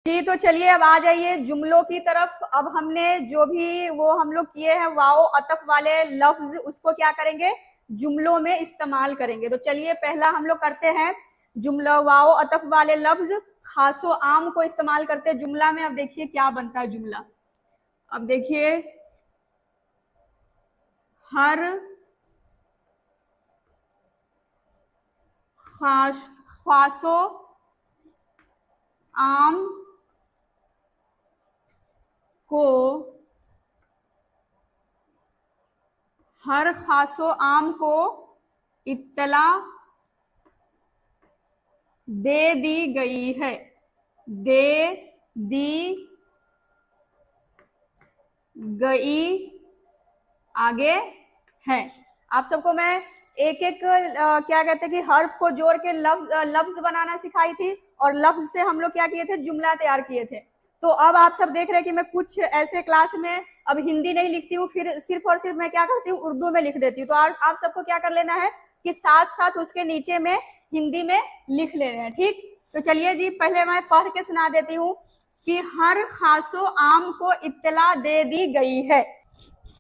जी तो चलिए अब आ जाइए जुमलों की तरफ। अब हमने जो भी वो हम लोग किए हैं वाओ अतफ वाले लफ्ज, उसको क्या करेंगे, जुमलों में इस्तेमाल करेंगे। तो चलिए पहला हम लोग करते हैं जुमला वाओ अतफ वाले लफ्ज खासो आम को इस्तेमाल करते हैं जुमला में। अब देखिए क्या बनता है जुमला। अब देखिए, हर खासो आम को, हर खासो आम को इत्तला दे दी गई है, दे दी गई आगे है। आप सबको मैं एक एक क्या कहते हैं कि हर्फ को जोड़ के लफ्ज बनाना सिखाई थी, और लफ्ज से हम लोग क्या किए थे, जुमला तैयार किए थे। तो अब आप सब देख रहे हैं कि मैं कुछ ऐसे क्लास में अब हिंदी नहीं लिखती हूँ, फिर सिर्फ और सिर्फ मैं क्या करती हूँ, उर्दू में लिख देती हूँ। तो आप सबको क्या कर लेना है कि साथ साथ उसके नीचे में हिंदी में लिख ले रहे हैं, ठीक। तो चलिए जी, पहले मैं पढ़ के सुना देती हूँ कि हर खासो आम को इत्तला दे दी गई है।